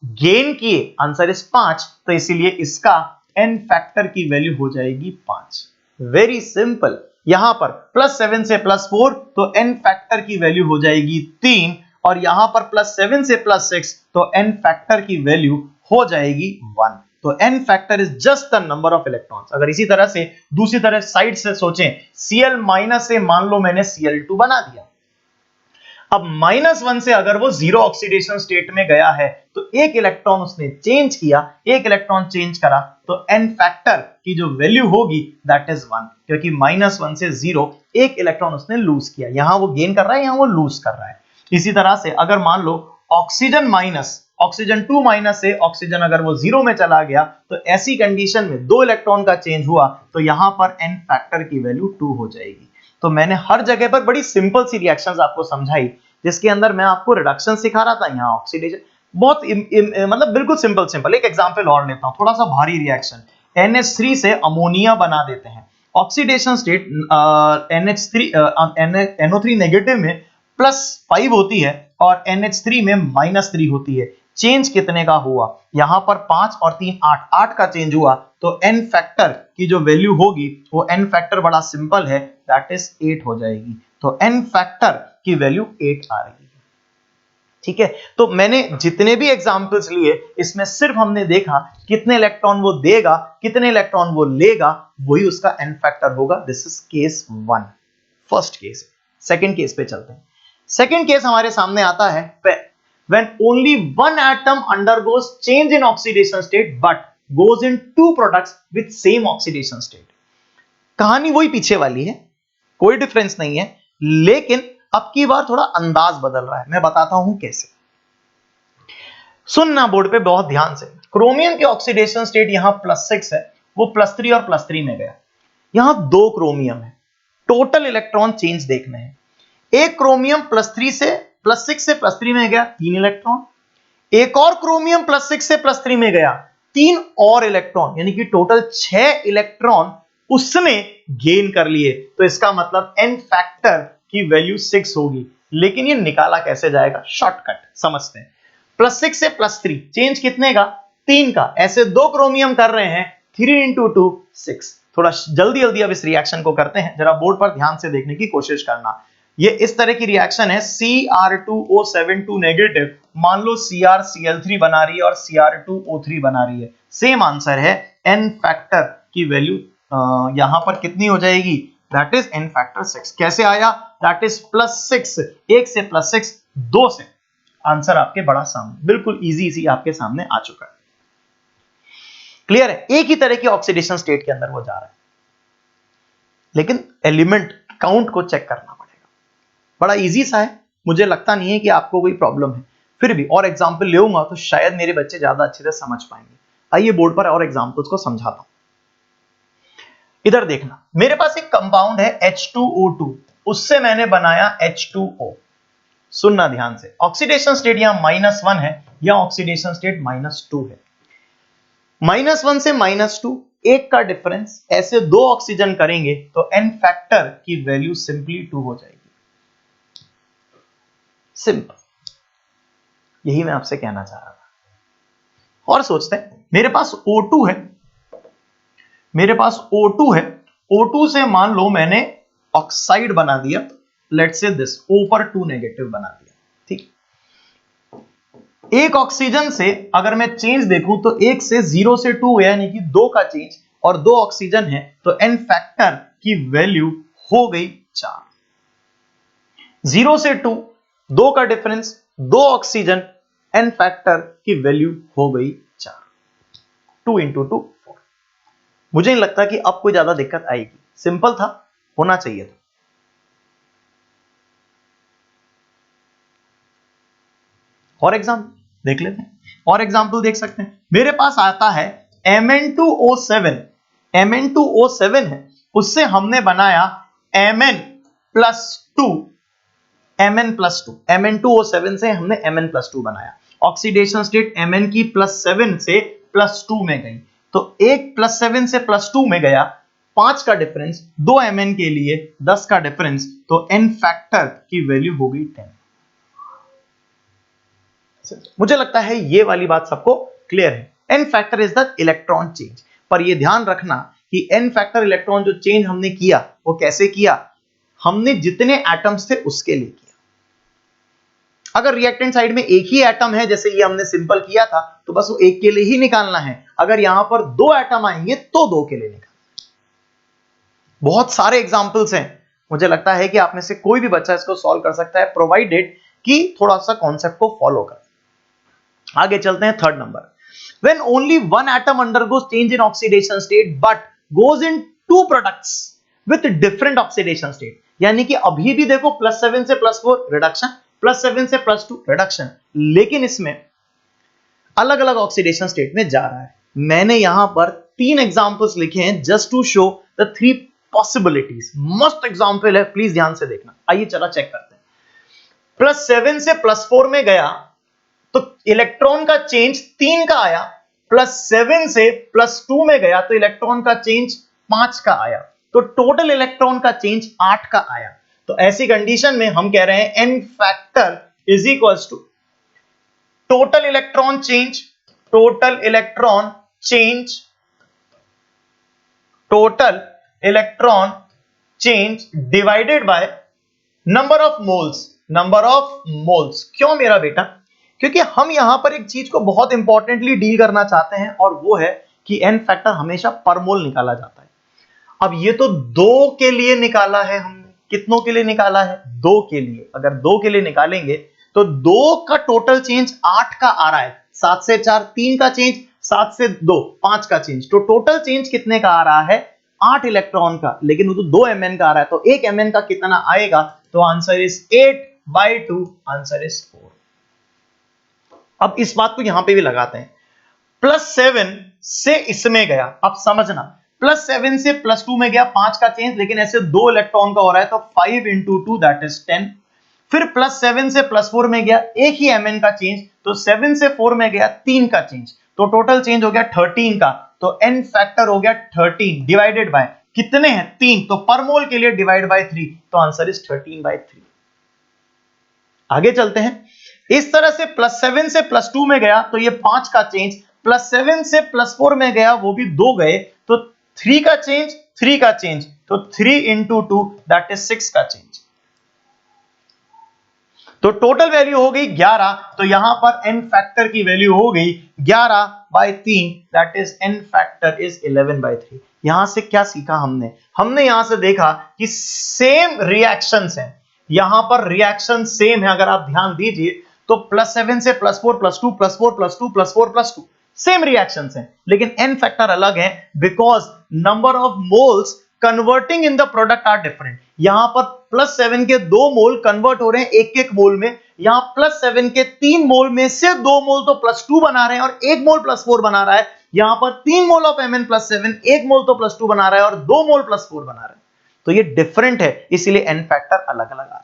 गेन किए, आंसर इज 5, तो इसीलिए इसका n फैक्टर की वैल्यू हो जाएगी 5। Very simple. यहां पर +7 से +4 तो n फैक्टर की वैल्यू हो जाएगी 3, और यहां पर +7 से +6 तो n फैक्टर की वैल्यू हो जाएगी 1। तो n factor is just the number of electrons. अगर इसी तरह से दूसरी तरह साइड से सोचें, Cl- से मान लो मैंने Cl2 बना दिया, अब -1 से अगर वो जीरो ऑक्सीडेशन स्टेट में गया है तो एक इलेक्ट्रॉन उसने चेंज किया, एक इलेक्ट्रॉन चेंज करा, तो n फैक्टर की जो वैल्यू होगी दैट इज 1, क्योंकि -1 से 0 एक इलेक्ट्रॉन उसने लूज किया। यहां वो गेन कर रहा है, यहां वो लूज कर रहा है। इसी तरह से अगर मान लो ऑक्सीजन 2 माइनस से ऑक्सीजन अगर वो 0 में चला गया, तो ऐसी कंडीशन में 2 इलेक्ट्रॉन का चेंज हुआ, तो यहां पर n फैक्टर की वैल्यू 2 हो जाएगी। तो मैंने हर जगह पर बड़ी सिंपल सी रिएक्शंस आपको समझाई, जिसके अंदर मैं आपको रिडक्शन सिखा रहा था, यहाँ ऑक्सीडेशन, बहुत मतलब बिल्कुल सिंपल। एक एग्जांपल और लेता हूं, थोड़ा सा भारी रिएक्शन। NH3 से अमोनिया बना देते हैं, ऑक्सीडेशन स्टेट NO3 नेगेटिव में +5 होती है और NH3 में -3 होती है। चेंज कितने का हुआ? यहां पर 5 और 3 8 का चेंज हुआ, तो n फैक्टर की जो वैल्यू होगी वो n फैक्टर बड़ा सिंपल है, दैट इज 8 हो जाएगी। तो n फैक्टर की वैल्यू 8 आ रही है। ठीक है, तो मैंने जितने भी एग्जांपल्स लिए इसमें सिर्फ हमने देखा कितने इलेक्ट्रॉन वो देगा, कितने इलेक्ट्रॉन वो लेगा, वही उसका n फैक्टर होगा। This is case 1, first case. Second case पे चलते हैं। सेकंड केस हमारे सामने आता है when only one atom undergoes change in oxidation state but goes in two products with same oxidation state. कहानी वही पीछे वाली है, कोई डिफरेंस नहीं है, लेकिन अब की बार थोड़ा अंदाज बदल रहा है। मैं बताता हूं कैसे। सुनना बोर्ड पे बहुत ध्यान से। क्रोमियम की ऑक्सीडेशन स्टेट यहां +6 है, वो +3 और +3 में गया। यहां 2 क्रोमियम है, टोटल इलेक्ट्रॉन चेंज देखने हैं। एक क्रोमियम +6 से +3 में गया, 3 इलेक्ट्रॉन। एक और क्रोमियम +6 से +3 में गया, 3 और इलेक्ट्रॉन, यानी कि टोटल 6 इलेक्ट्रॉन उसने गेन कर लिए। तो इसका मतलब n फैक्टर की वैल्यू 6 होगी। लेकिन ये निकाला कैसे जाएगा? शॉर्टकट समझते हैं। +6 से +3 चेंज कितने का? 3 का। ऐसे 2 क्रोमियम कर रहे हैं, 3 × 2 6। थोड़ा जल्दी जल्दी अब इस रिएक्शन को करते हैं, जरा बोर्ड पर ध्यान से देखने की कोशिश करना। ये इस तरह की रिएक्शन है, Cr2O72 नेगेटिव, मान लो CrCl3 बना रही है और Cr2O3 बना रही है। सेम आंसर है, n फैक्टर की वैल्यू यहां पर कितनी हो जाएगी? That is n factor 6। कैसे आया? दैट इज +6, 1 से +6, 2 से। आंसर आपके बड़ा सामने, बिल्कुल इजी आपके सामने आ चुका है। क्लियर है? एक ही तरह की ऑक्सीडेशन स्टेट के अंदर वो जा रहा है, लेकिन एलिमेंट काउंट को चेक करना पड़ेगा। बड़ा इजी सा है, मुझे लगता नहीं है कि आपको कोई प्रॉब्लम है। फिर भी और एग्जांपल लेऊंगा तो शायद मेरे बच्चे ज्यादा अच्छे से समझ पाएंगे। आइए बोर्ड पर और एग्जांपल्स को समझाता हूं। इधर देखना, मेरे पास एक कंपाउंड है H2O2, उससे मैंने बनाया H2O। सुनना ध्यान से, ऑक्सीडेशन स्टेट यहां -1 है, या ऑक्सीडेशन स्टेट -2 है। -1 से -2, 1 का डिफरेंस। ऐसे 2 ऑक्सीजन करेंगे तो n फैक्टर की वैल्यू सिंपली 2 हो जाएगी। सिंपल, यही मैं आपसे कहना चाह रहा था। और सोचते हैं, मेरे पास O2 है, O2 से मान लो मैंने ऑक्साइड बना दिया, लेट्स से दिस, O पर 2 नेगेटिव बना दिया। ठीक, एक ऑक्सीजन से अगर मैं चेंज देखूं तो 1 से 0 से 2 गया, यानी कि 2 का चेंज, और 2 ऑक्सीजन है तो n फैक्टर की वैल्यू हो गई 4। 0 से 2, 2 का डिफरेंस, 2 ऑक्सीजन, n फैक्टर की वैल्यू हो गई 4। 2 × 2 4। मुझे नहीं लगता कि अब कोई ज्यादा दिक्कत आएगी, सिंपल था, होना चाहिए था। और एग्जाम्पल देख लेते हैं, और एग्जाम्पल देख सकते हैं। मेरे पास आता है Mn2O7, Mn2O7 है, उससे हमने बनाया Mn+2, Mn+2 से हमने Mn+2 बनाया। ऑक्सीडेशन स्टेट Mn की +7 से +2 में गई, तो एक +7 से +2 में गया, 5 का डिफरेंस, 2 Mn के लिए 10 का डिफरेंस, तो n फैक्टर की वैल्यू हो गई 10। मुझे लगता है ये वाली बात सबको क्लियर है। n factor is the electron change. पर ये ध्यान रखना कि n फैक्टर इलेक्ट्रॉन जो चेंज हमने किया वो कैसे किया? हमने जितने एटम्स थे उसके लिए किया। अगर रिएक्टेंट साइड में एक ही एटम है, जैसे ये हमने सिंपल किया था, तो बस वो एक के लिए ही निकालना है। अगर यहां पर 2 एटम आएंगे तो 2 के लिए निकालना। बहुत सारे एग्जांपल्स हैं, मुझे लगता है कि आप में से कोई भी बच्चा इसको सॉल्व कर सकता है, प्रोवाइडेड कि थोड़ा सा कॉन्सेप्ट को फॉलो कर। आगे चलते हैं, third number. When only one atom undergoes change in oxidation state but goes in two products with different oxidation state, यानी कि अभी भी देखो +7 से +4 रिडक्शन, +7 से +2 रिडक्शन, लेकिन इसमें अलग अलग ऑक्सीडेशन स्टेट में जा रहा है। मैंने यहां पर 3 एग्जांपल्स लिखे हैं just to show the 3 possibilities. मस्त एग्जांपल है, प्लीज ध्यान से देखना। आइए चला चेक करते हैं। +7 से +4 में गया तो इलेक्ट्रॉन का चेंज 3 का आया, +7 से +2 में गया तो इलेक्ट्रॉन का चेंज 5 का आया, तो टोटल इलेक्ट्रॉन का चेंज 8 का आया। तो ऐसी कंडीशन में हम कह रहे हैं n factor is equals to total electron change, total electron change divided by number of moles. क्यों मेरा बेटा? क्योंकि हम यहां पर एक चीज को बहुत इंपॉर्टेंटली डील करना चाहते हैं, और वो है कि n फैक्टर हमेशा पर मोल निकाला जाता है। अब ये तो 2 के लिए निकाला है हमने, कितनों के लिए निकाला है? 2 के लिए। अगर 2 के लिए निकालेंगे तो 2 का टोटल चेंज 8 का आ रहा है, 7 से 4 3 का चेंज, 7 से 2 5 का चेंज, तो टोटल चेंज कितने का आ रहा है? 8 इलेक्ट्रॉन का, लेकिन वो तो 2 mn का आ रहा है, तो 1 mn का कितना आएगा? तो आंसर इज 8/2, आंसर इज 4। अब इस बात को यहां पे भी लगाते हैं, +7 से इसमें गया, अब समझना, +7 से +2 में गया 5 का चेंज, लेकिन ऐसे 2 इलेक्ट्रॉन का हो रहा है, तो 5 × 2 दैट इज 10। फिर +7 से +4 में गया, एक ही mn का चेंज, तो 7 से 4 में गया 3 का चेंज, तो टोटल चेंज हो गया 13 का, तो n फैक्टर हो गया 13 डिवाइडेड बाय कितने हैं? 3, तो पर मोल के लिए डिवाइड बाय 3, तो आंसर इज 13/3। आगे चलते हैं, इस तरह से +7 से +2 में गया तो ये 5 का चेंज, +7 से +4 में गया वो भी 2 गए, तो 3 का चेंज, 3 का चेंज, तो 3 × 2 दैट इज 6 का चेंज, तो टोटल वैल्यू हो गई 11, तो यहां पर n फैक्टर की वैल्यू हो गई 11/3, that is n factor is 11/3। यहां से क्या सीखा हमने? हमने यहां से देखा कि सेम रिएक्शंस हैं, यहां पर रिएक्शन सेम है, अगर आप ध्यान दीजिए तो +7 से +4 +2 +4 +2 +4 +2 सेम रिएक्शंस हैं, लेकिन n फैक्टर अलग है, because number of moles converting in the product are different. यहां पर +7 के 2 मोल कन्वर्ट हो रहे हैं एक मोल में, यहां +7 के 3 मोल में से 2 मोल तो +2 बना रहे हैं और 1 मोल +4 बना रहा है, यहां पर 3 मोल ऑफ Mn+7, 1 मोल तो +2 बना रहा है और 2 मोल +4 बना रहा है, तो ये डिफरेंट है, इसीलिए n फैक्टर अलग अलग आ रहा है।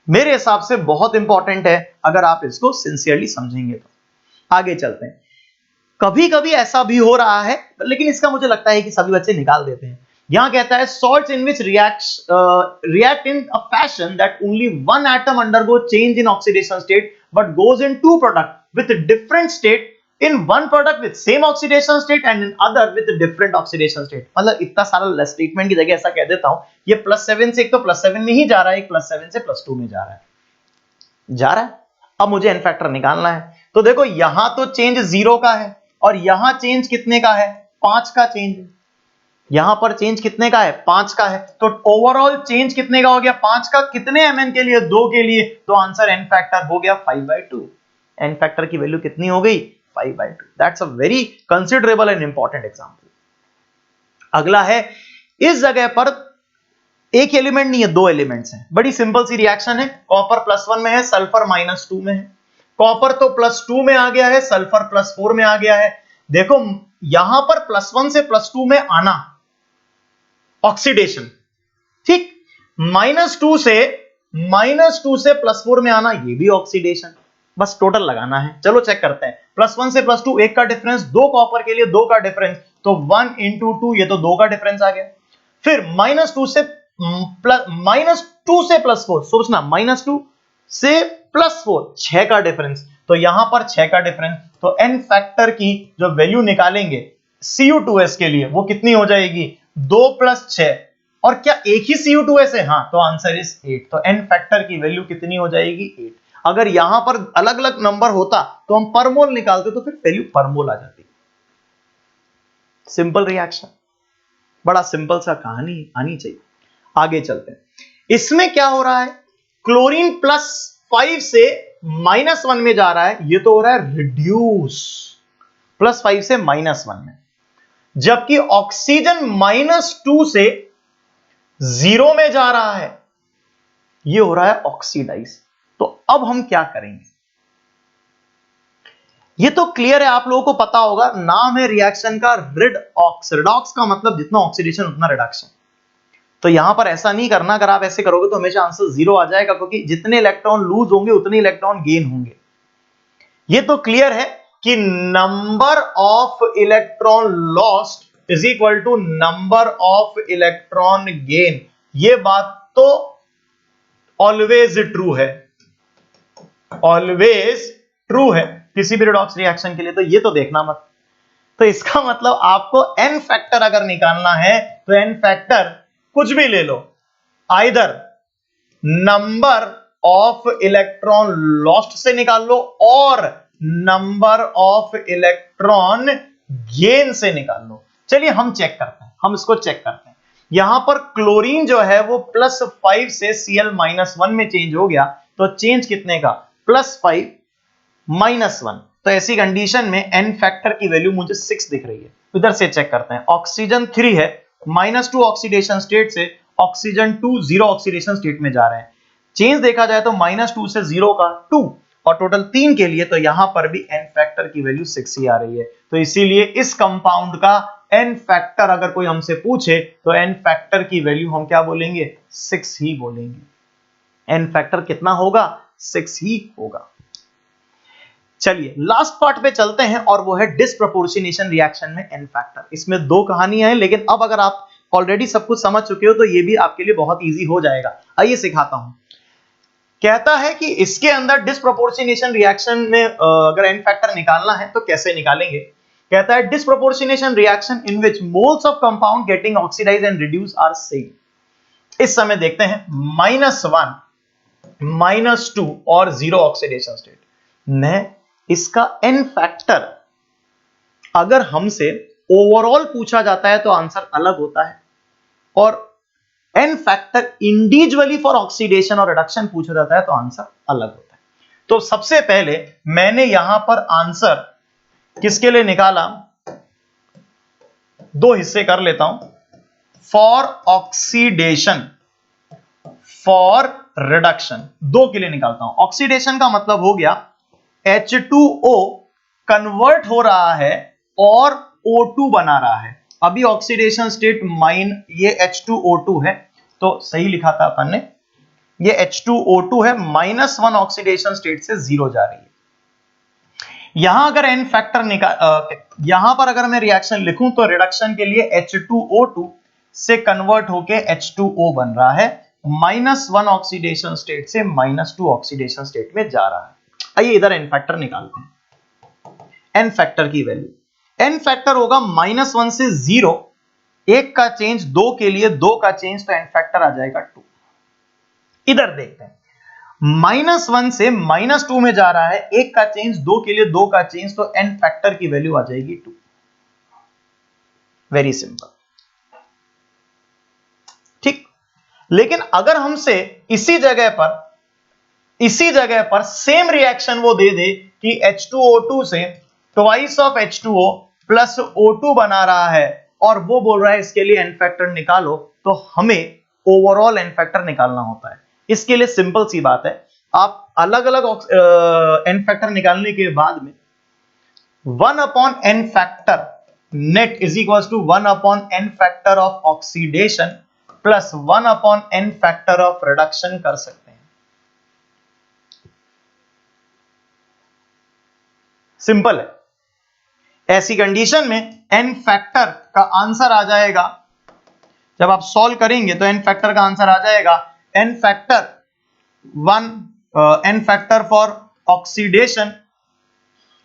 मेरे हिसाब से बहुत इंपॉर्टेंट है, अगर आप इसको सिंसियरली समझेंगे तो। आगे चलते हैं, कभी कभी ऐसा भी हो रहा है, लेकिन इसका मुझे लगता है कि सभी बच्चे निकाल देते हैं। यहां कहता है salts in which react in a fashion that only one atom undergo change in oxidation state but goes in two product with different state, in one product with same oxidation state and in other with different oxidation state। मतलब इतना सारा statement की जगह ऐसा कह देता हूं, ये +7 से एक तो +7 में ही जा रहा है, एक +7 से +2 में जा रहा है। अब मुझे n फैक्टर निकालना है, तो देखो यहां तो चेंज 0 का है और यहां चेंज कितने का है? 5 का चेंज है। यहां पर चेंज कितने का है? 5 का है, तो ओवरऑल चेंज कितने का हो गया? 5 का। कितने mn के लिए? 2 के लिए, तो आंसर n फैक्टर हो गया 5/2। n फैक्टर की वैल्यू कितनी हो गई? 5/2। That's a very considerable and important example. अगला है, इस जगह पर एक एलिमेंट नहीं है, 2 एलिमेंट्स हैं, बड़ी सिंपल सी रिएक्शन है, कॉपर +1 में है, सल्फर -2 में है। कॉपर तो +2 में आ गया है, सल्फर +4 में आ गया है। देखो यहां पर +1 से +2 में आना ऑक्सीडेशन, ठीक, -2 से +4 में आना ये भी ऑक्सीडेशन, बस टोटल लगाना है। चलो चेक करते हैं, +1 से +2 1 का डिफरेंस, 2 कॉपर के लिए 2 का डिफरेंस, तो 1 × 2 ये तो 2 का डिफरेंस आ गया। फिर -2 से +4, सोचना, -2 से +4 6 का डिफरेंस, तो यहां पर 6 का डिफरेंस, तो n फैक्टर की जो वैल्यू निकालेंगे Cu2s के लिए वो कितनी हो जाएगी? 2 + 6, और क्या एक ही Cu2s है? हाँ, तो आंसर इज 8। तो n फैक्टर की वैल्यू कितनी हो जाएगी? 8। अगर यहां पर अलग अलग नंबर होता तो हम पर मोल निकालते, तो फिर वैल्यू पर मोल आ जाती। सिंपल रिएक्शन, बड़ा सिंपल सा कहानी आनी चाहिए। आगे चलते हैं, इसमें क्या हो रहा है? क्लोरीन +5 से -1 में जा रहा है, ये तो हो रहा है रिड्यूस, +5 से -1 में, जबकि ऑक्सीजन -2 से 0 में जा रहा है, ये हो रहा है ऑक्सीडाइज। तो अब हम क्या करेंगे? ये तो क्लियर है, आप लोगों को पता होगा, नाम है रिएक्शन का रिडॉक्स। रिडॉक्स का मतलब जितना ऑक्सीडेशन उतना रिडक्शन। तो यहां पर ऐसा नहीं करना, अगर आप ऐसे करोगे तो हमेशा आंसर 0 आ जाएगा, क्योंकि जितने इलेक्ट्रॉन लूज होंगे उतने इलेक्ट्रॉन गेन होंगे। ये तो क्लियर है कि number of electron lost is equal to number of electron gain. ये बात तो ऑलवेज ट्रू है, ऑलवेज ट्रू है किसी भी रिडॉक्स रिएक्शन के लिए, तो ये तो देखना मत। तो इसका मतलब आपको n फैक्टर अगर निकालना है तो n फैक्टर कुछ भी ले लो, either number of electron lost से निकाल लो और नंबर ऑफ इलेक्ट्रॉन गेन से निकाल लो। चलिए हम चेक करते हैं, हम इसको चेक करते हैं। यहां पर क्लोरीन जो है वो +5 से Cl-1 में चेंज हो गया, तो चेंज कितने का, +5 -1। तो ऐसी कंडीशन में n फैक्टर की वैल्यू मुझे 6 दिख रही है। इधर से चेक करते हैं, ऑक्सीजन 3 है, -2 ऑक्सीडेशन स्टेट से ऑक्सीजन 2 0 ऑक्सीडेशन स्टेट में जा रहे हैं। चेंज देखा जाए तो -2 से 0 का 2 और टोटल 3 के लिए, तो यहां पर भी n फैक्टर की वैल्यू 6 ही आ रही है। तो इसीलिए इस कंपाउंड का n फैक्टर अगर कोई हमसे पूछे तो n फैक्टर की वैल्यू हम क्या बोलेंगे, 6 ही बोलेंगे। n फैक्टर कितना होगा, 6 ही होगा। चलिए लास्ट पार्ट पे चलते हैं और वो है डिस्प्रपोर्शनेशन रिएक्शन में n फैक्टर। इसमें दो कहानियां हैं, लेकिन अब अगर आप ऑलरेडी सब कुछ समझ चुके हो तो ये भी आपके लिए बहुत इजी हो जाएगा। आइए सिखाता हूं। कहता है कि इसके अंदर डिस्प्रपोर्शनेशन रिएक्शन में अगर n फैक्टर निकालना है तो कैसे निकालेंगे। कहता है disproportionation reaction in which moles of compound getting oxidised and reduce are same. इस समय देखते हैं -1 -2 और 0 ऑक्सीडेशन स्टेट में इसका n फैक्टर अगर हमसे ओवरऑल पूछा जाता है तो आंसर अलग होता है, और n factor individually for oxidation और रिडक्शन पूछा जाता है तो आंसर अलग होता है। तो सबसे पहले मैंने यहां पर आंसर किसके लिए निकाला, दो हिस्से कर लेता हूं, फॉर ऑक्सीडेशन, फॉर रिडक्शन, दो के लिए निकालता हूं। ऑक्सीडेशन का मतलब हो गया H2O कन्वर्ट हो रहा है और O2 बना रहा है। अभी ऑक्सीडेशन स्टेट ये H2O2 है, तो सही लिखा था अपन ने, ये H2O2 है, -1 ऑक्सीडेशन स्टेट से 0 जा रही है। यहां अगर n फैक्टर यहां पर अगर मैं रिएक्शन लिखूं तो रिडक्शन के लिए H2O2 से कन्वर्ट होके H2O बन रहा है, -1 ऑक्सीडेशन स्टेट से -2 ऑक्सीडेशन स्टेट में जा रहा है। आइए इधर n फैक्टर निकालते हैं। n फैक्टर की वैल्यू, n फैक्टर होगा -1 से 0, 1 का चेंज 2 के लिए 2 का चेंज, तो n फैक्टर आ जाएगा 2। इधर देखते हैं, -1 से -2 में जा रहा है, 1 का चेंज 2 के लिए 2 का चेंज, तो n फैक्टर की वैल्यू आ जाएगी 2। वेरी सिंपल, ठीक। लेकिन अगर हमसे इसी जगह पर सेम रिएक्शन वो दे दे कि H2O2 से twice of H2O plus O2 बना रहा है और वो बोल रहा है इसके लिए n फैक्टर निकालो, तो हमें ओवरऑल n फैक्टर निकालना होता है। इसके लिए सिंपल सी बात है, आप अलग अलग n फैक्टर निकालने के बाद में 1/n factor net is equal to 1/n factor of oxidation plus 1/n factor of reduction कर सकते हैं। सिंपल है। ऐसी कंडीशन में n फैक्टर का आंसर आ जाएगा, जब आप सॉल्व करेंगे तो n फैक्टर का आंसर आ जाएगा n factor for oxidation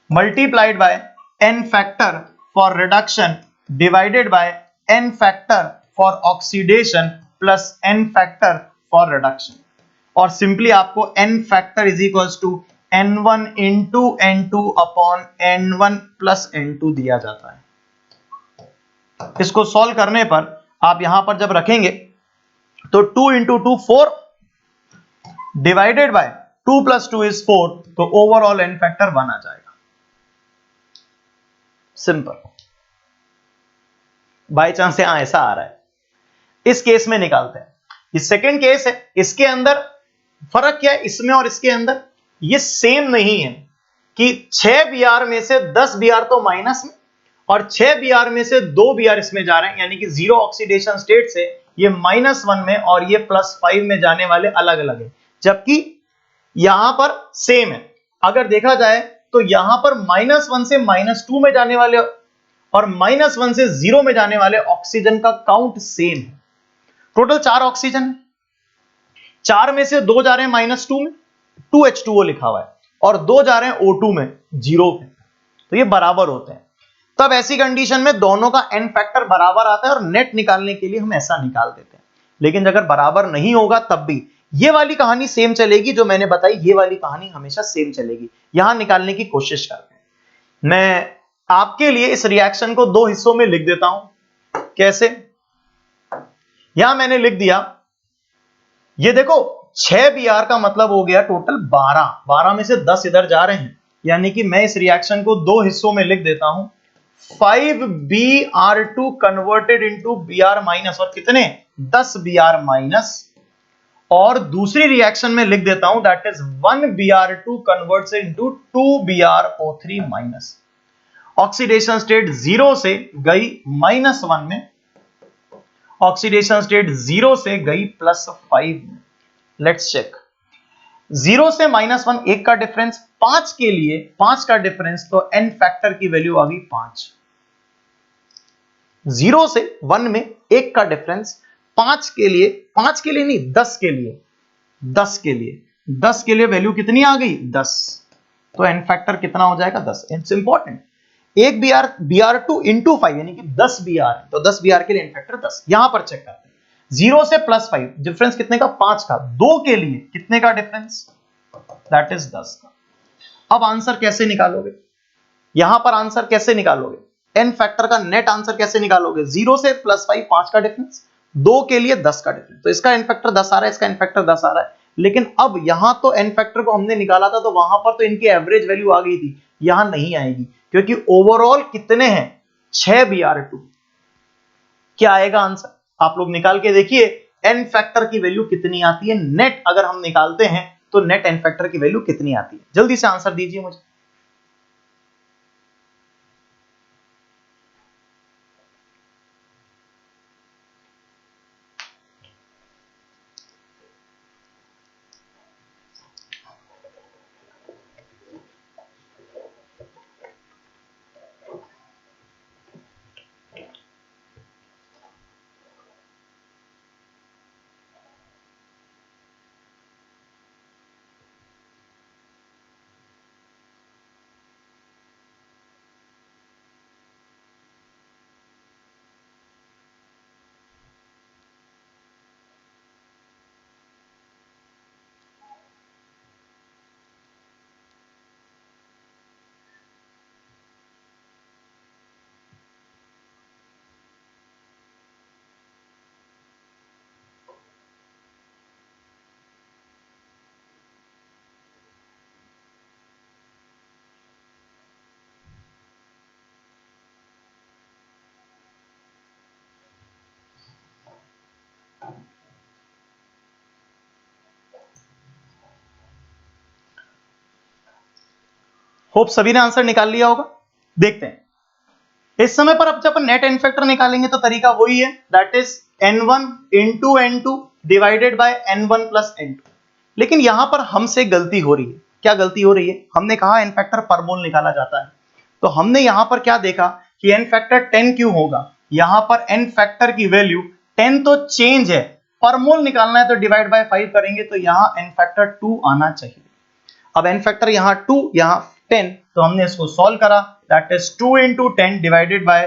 multiplied by n factor for reduction divided by n factor for oxidation plus n factor for reduction. और सिंपली आपको n factor is equals to n1 into n2 upon n1 plus n2 दिया जाता है। इसको solve करने पर आप यहां पर जब रखेंगे तो 2 into 2 4 divided by 2 plus 2 is 4, तो ओवरऑल n फैक्टर 1 आ जाएगा। सिंपल। बाय चांस यहां ऐसा आ रहा है, इस केस में निकालते हैं। ये सेकंड केस है, इसके अंदर फर्क क्या है, इसमें और इसके अंदर ये सेम नहीं है कि 6 Br में से 10 Br तो माइनस में और 6 Br में से 2 Br इसमें जा रहे हैं, यानी कि 0 ऑक्सीडेशन स्टेट से ये -1 में और ये +5 में जाने वाले अलग अलग है, जबकि यहां पर सेम है। अगर देखा जाए तो यहां पर -1 से -2 में जाने वाले और -1 से 0 में जाने वाले ऑक्सीजन का काउंट सेम है। टोटल 4 ऑक्सीजन, 4 में से 2 जा रहे हैं -2 में, 2H2O लिखा हुआ है, और 2 जा रहे हैं O2 में, 0 में, तो ये बराबर होते हैं। तब ऐसी कंडीशन में दोनों का n फैक्टर बराबर आता है और नेट निकालने के लिए हम ऐसा निकाल देते हैं। लेकिन अगर बराबर नहीं होगा तब भी ये वाली कहानी सेम चलेगी, जो मैंने बताई ये वाली कहानी हमेशा सेम चलेगी। यहां निकालने की कोशिश करते हैं। मैं आपके लिए इस रिएक्शन को 2 हिस्सों में लिख देता हूं। कैसे, यहां मैंने लिख दिया, ये देखो 6 Br का मतलब हो गया टोटल 12, 12 में से 10 इधर जा रहे हैं, यानी कि मैं इस रिएक्शन को दो हिस्सों में लिख देता हूं, 5Br2 converted into Br minus, और कितने 10 Br माइनस, और दूसरी रिएक्शन में लिख देता हूं that is 1Br2 converts into 2BrO3 minus. Oxidation state 0 से गई -1 में, ऑक्सीडेशन स्टेट 0 से गई +5 में। लेट्स चेक, 0 से -1 1 का डिफरेंस, 5 के लिए 5 का डिफरेंस, तो n फैक्टर की वैल्यू आ गई 5। 0 से 1 में 1 का डिफरेंस, 5 के लिए, 5 के लिए नहीं 10 के लिए, 10 के लिए, 10 के लिए वैल्यू कितनी आ गई 10, तो n फैक्टर कितना हो जाएगा 10। इट्स इंपॉर्टेंट, एक Br2 इंटू 5 यानी कि 10 Br, तो 10 Br के लिए n फैक्टर 10। यहां पर चेक करते हैं, 0 से +5 डिफरेंस कितने का 5 का, 2 के लिए कितने का डिफरेंस, दैट इज 10 का। अब आंसर कैसे निकालोगे, यहां पर आंसर कैसे निकालोगे, n फैक्टर का नेट आंसर कैसे निकालोगे, 0 से +5 5 का डिफरेंस, 2 के लिए 10 का डिफरेंस, तो इसका n फैक्टर 10 आ रहा है, इसका n फैक्टर 10 आ रहा है। लेकिन अब यहां तो n फैक्टर को हमने निकाला था तो वहां पर तो इनकी एवरेज वैल्यू आ गई थी, यहां नहीं आएगी क्योंकि ओवरऑल कितने हैं 6 Br2। क्या आएगा आंसर, आप लोग निकाल के देखिए n फैक्टर की वैल्यू कितनी आती है, नेट अगर हम निकालते हैं तो नेट n फैक्टर की वैल्यू कितनी आती है, जल्दी से आंसर दीजिए मुझे। होप सभी ने आंसर निकाल लिया होगा। देखते हैं इस समय पर अब जब नेट n फैक्टर निकालेंगे तो तरीका वही है, that is n1 into n2 divided by n1 plus n2। लेकिन यहां पर हमसे गलती हो रही है, क्या गलती हो रही है, हमने कहा n फैक्टर पर मोल निकाला जाता है, तो हमने यहां पर क्या देखा कि n फैक्टर 10 क्यों होगा, यहां पर n फैक्टर की वैल्यू 10 तो चेंज है, पर मोल निकालना है तो डिवाइड बाय 5 करेंगे तो यहां n फैक्टर 2 आना चाहिए। अब n फैक्टर यहां 2 यहां 10, तो हमने इसको सॉल्व करा, that is 2 into 10 divided by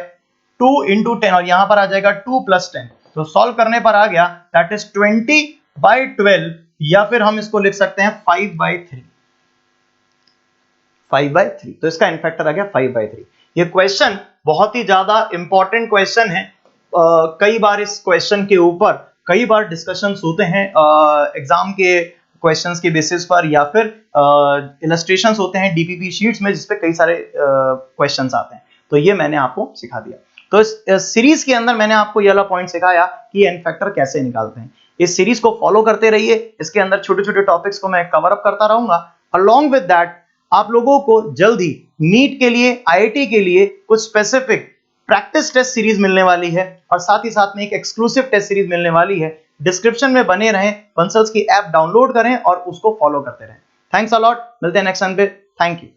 2 into 10, और यहां पर आ जाएगा 2 प्लस 10, तो सॉल्व करने पर आ गया दैट इज 20/12, या फिर हम इसको लिख सकते हैं 5/3, 5/3, तो इसका n फैक्टर आ गया 5/3। ये क्वेश्चन बहुत ही ज्यादा इंपॉर्टेंट क्वेश्चन है, कई बार इस क्वेश्चन के ऊपर कई बार डिस्कशंस होते हैं एग्जाम के क्वेश्चंस के बेसिस पर, या फिर इलस्ट्रेशंस होते हैं डीपीपी शीट्स में जिसपे कई सारे क्वेश्चंस आते हैं, तो ये मैंने आपको सिखा दिया। तो इस सीरीज के अंदर मैंने आपको ये वाला पॉइंट सिखाया कि n फैक्टर कैसे निकालते हैं। इस सीरीज को फॉलो करते रहिए, इसके अंदर छोटे छोटे टॉपिक्स को मैं कवर अप करता रहूंगा। अलोंग विद दैट आप लोगों को जल्द ही नीट के लिए, आईआईटी के लिए कुछ स्पेसिफिक प्रैक्टिस टेस्ट सीरीज मिलने वाली है, और साथ ही साथ में एक एक्सक्लूसिव टेस्ट सीरीज मिलने वाली है। डिस्क्रिप्शन में बने रहें, बंसल्स की ऐप डाउनलोड करें और उसको फॉलो करते रहें। थैंक्स अ लॉट, मिलते हैं नेक्स्ट टाइम पे, थैंक यू।